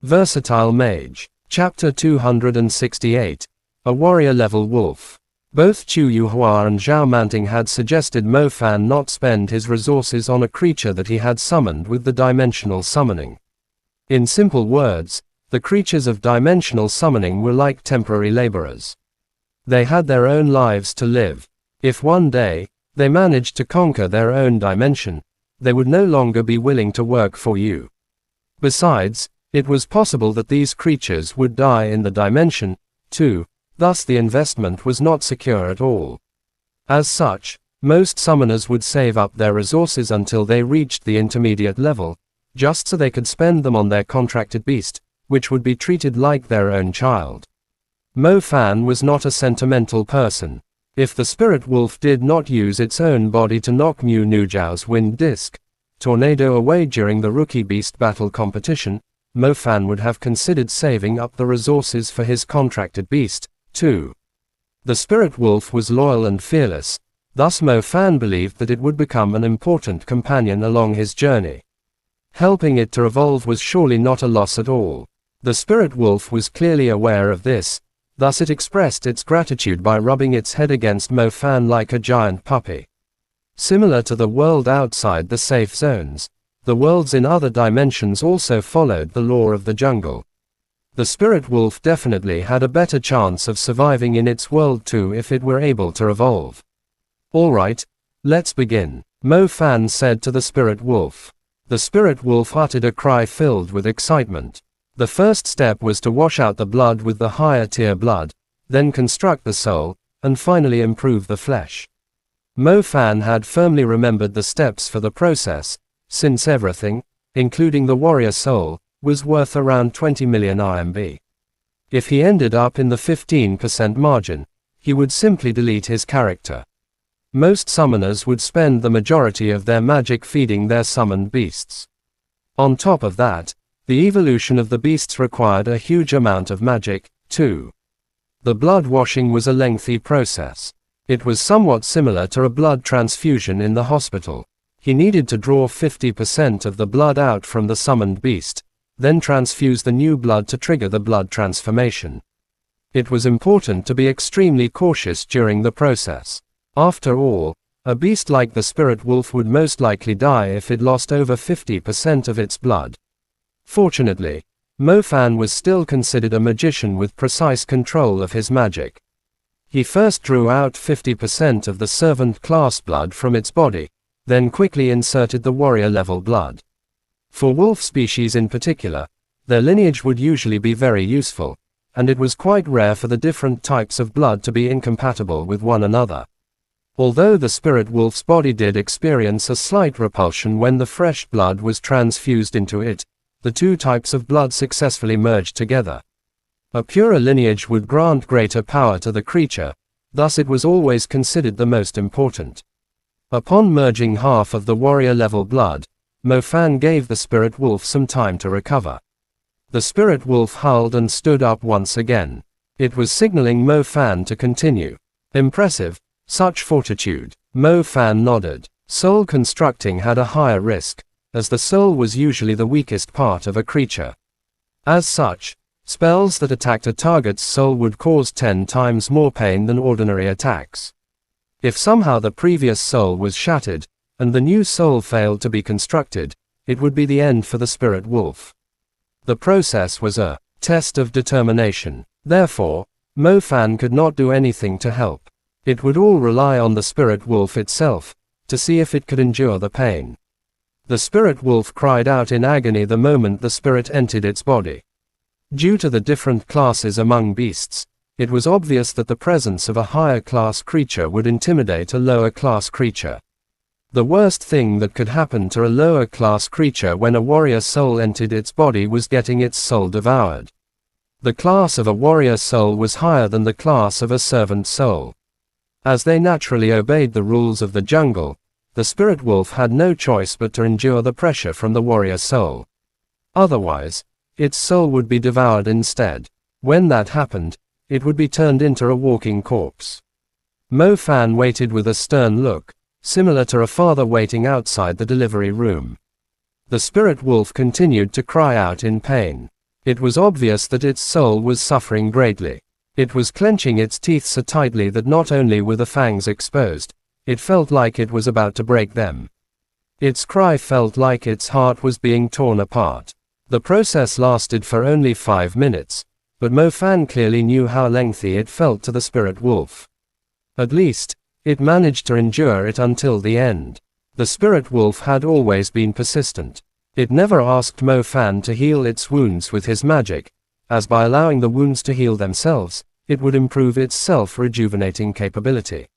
Versatile Mage. Chapter 268. A warrior-level wolf. Both Chu Yuhua and Zhao Manting had suggested Mo Fan not spend his resources on a creature that he had summoned with the dimensional summoning. In simple words, the creatures of dimensional summoning were like temporary laborers. They had their own lives to live. If one day, they managed to conquer their own dimension, they would no longer be willing to work for you. Besides, it was possible that these creatures would die in the dimension, too, thus the investment was not secure at all. As such, most summoners would save up their resources until they reached the intermediate level, just so they could spend them on their contracted beast, which would be treated like their own child. Mo Fan was not a sentimental person. If the spirit wolf did not use its own body to knock Mu Nujiao's wind disc tornado away during the rookie beast battle competition, Mo Fan would have considered saving up the resources for his contracted beast, too. The spirit wolf was loyal and fearless, thus Mo Fan believed that it would become an important companion along his journey. Helping it to evolve was surely not a loss at all. The spirit wolf was clearly aware of this, thus it expressed its gratitude by rubbing its head against Mo Fan like a giant puppy. Similar to the world outside the safe zones, the worlds in other dimensions also followed the law of the jungle. The spirit wolf definitely had a better chance of surviving in its world too if it were able to evolve. Alright, let's begin, Mo Fan said to the spirit wolf. The spirit wolf uttered a cry filled with excitement. The first step was to wash out the blood with the higher tier blood, then construct the soul, and finally improve the flesh. Mo Fan had firmly remembered the steps for the process, since everything, including the warrior soul, was worth around 20 million RMB. If he ended up in the 15% margin, he would simply delete his character. Most summoners would spend the majority of their magic feeding their summoned beasts. On top of that, the evolution of the beasts required a huge amount of magic, too. The blood washing was a lengthy process. It was somewhat similar to a blood transfusion in the hospital. He needed to draw 50% of the blood out from the summoned beast, then transfuse the new blood to trigger the blood transformation. It was important to be extremely cautious during the process. After all, a beast like the spirit wolf would most likely die if it lost over 50% of its blood. Fortunately, Mo Fan was still considered a magician with precise control of his magic. He first drew out 50% of the servant class blood from its body, then quickly inserted the warrior-level blood. For wolf species in particular, their lineage would usually be very useful, and it was quite rare for the different types of blood to be incompatible with one another. Although the spirit wolf's body did experience a slight repulsion when the fresh blood was transfused into it, the two types of blood successfully merged together. A purer lineage would grant greater power to the creature, thus it was always considered the most important. Upon merging half of the warrior-level blood, Mo Fan gave the spirit wolf some time to recover. The spirit wolf howled and stood up once again. It was signaling Mo Fan to continue. Impressive, such fortitude. Mo Fan nodded. Soul constructing had a higher risk, as the soul was usually the weakest part of a creature. As such, spells that attacked a target's soul would cause 10 times more pain than ordinary attacks. If somehow the previous soul was shattered, and the new soul failed to be constructed, it would be the end for the spirit wolf. The process was a test of determination. Therefore, Mo Fan could not do anything to help. It would all rely on the spirit wolf itself, to see if it could endure the pain. The spirit wolf cried out in agony the moment the spirit entered its body. Due to the different classes among beasts, it was obvious that the presence of a higher class creature would intimidate a lower class creature. The worst thing that could happen to a lower class creature when a warrior soul entered its body was getting its soul devoured. The class of a warrior soul was higher than the class of a servant soul. As they naturally obeyed the rules of the jungle, the spirit wolf had no choice but to endure the pressure from the warrior soul. Otherwise, its soul would be devoured instead. When that happened, it would be turned into a walking corpse. Mo Fan waited with a stern look, similar to a father waiting outside the delivery room. The spirit wolf continued to cry out in pain. It was obvious that its soul was suffering greatly. It was clenching its teeth so tightly that not only were the fangs exposed, it felt like it was about to break them. Its cry felt like its heart was being torn apart. The process lasted for only 5 minutes, but Mo Fan clearly knew how lengthy it felt to the spirit wolf. At least, it managed to endure it until the end. The spirit wolf had always been persistent. It never asked Mo Fan to heal its wounds with his magic, as by allowing the wounds to heal themselves, it would improve its self-rejuvenating capability.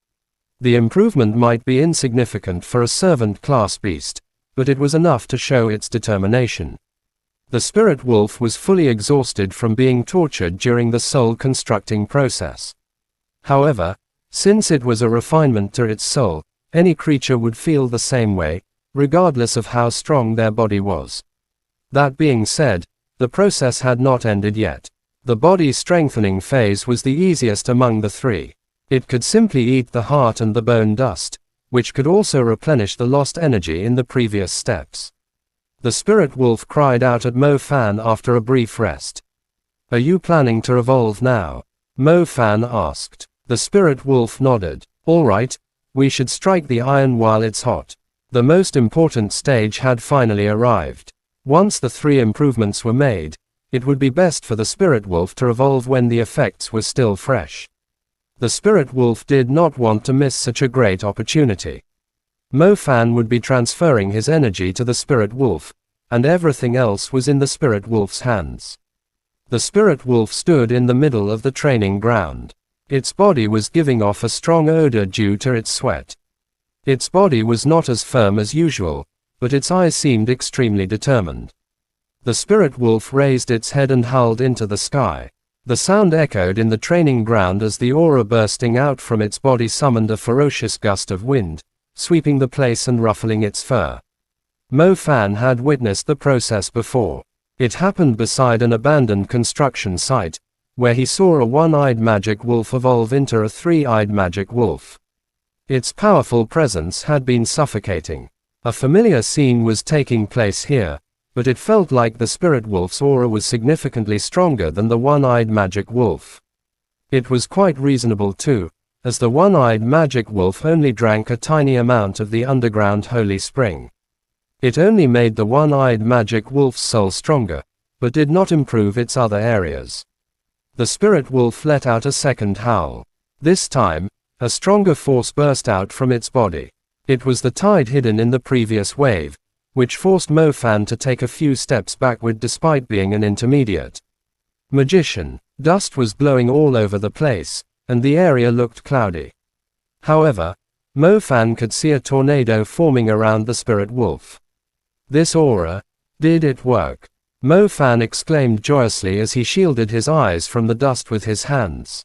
The improvement might be insignificant for a servant-class beast, but it was enough to show its determination. The spirit wolf was fully exhausted from being tortured during the soul-constructing process. However, since it was a refinement to its soul, any creature would feel the same way, regardless of how strong their body was. That being said, the process had not ended yet. The body strengthening phase was the easiest among the three. It could simply eat the heart and the bone dust, which could also replenish the lost energy in the previous steps. The spirit wolf cried out at Mo Fan after a brief rest. "Are you planning to evolve now?" Mo Fan asked. The spirit wolf nodded. "All right, we should strike the iron while it's hot." The most important stage had finally arrived. Once the 3 improvements were made, it would be best for the spirit wolf to evolve when the effects were still fresh. The spirit wolf did not want to miss such a great opportunity. Mo Fan would be transferring his energy to the spirit wolf, and everything else was in the spirit wolf's hands. The spirit wolf stood in the middle of the training ground. Its body was giving off a strong odor due to its sweat. Its body was not as firm as usual, but its eyes seemed extremely determined. The spirit wolf raised its head and howled into the sky. The sound echoed in the training ground as the aura bursting out from its body summoned a ferocious gust of wind, sweeping the place and ruffling its fur. Mo Fan had witnessed the process before. It happened beside an abandoned construction site, where he saw a one-eyed magic wolf evolve into a three-eyed magic wolf. Its powerful presence had been suffocating. A familiar scene was taking place here, but it felt like the spirit wolf's aura was significantly stronger than the one-eyed magic wolf. It was quite reasonable too, as the one-eyed magic wolf only drank a tiny amount of the underground holy spring. It only made the one-eyed magic wolf's soul stronger, but did not improve its other areas. The spirit wolf let out a second howl. This time, a stronger force burst out from its body. It was the tide hidden in the previous wave, which forced Mo Fan to take a few steps backward despite being an intermediate magician. Dust was blowing all over the place, and the area looked cloudy. However, Mo Fan could see a tornado forming around the spirit wolf. This aura, did it work? Mo Fan exclaimed joyously as he shielded his eyes from the dust with his hands.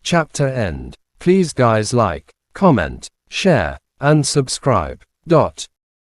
Chapter end. Please guys like, comment, share, and subscribe.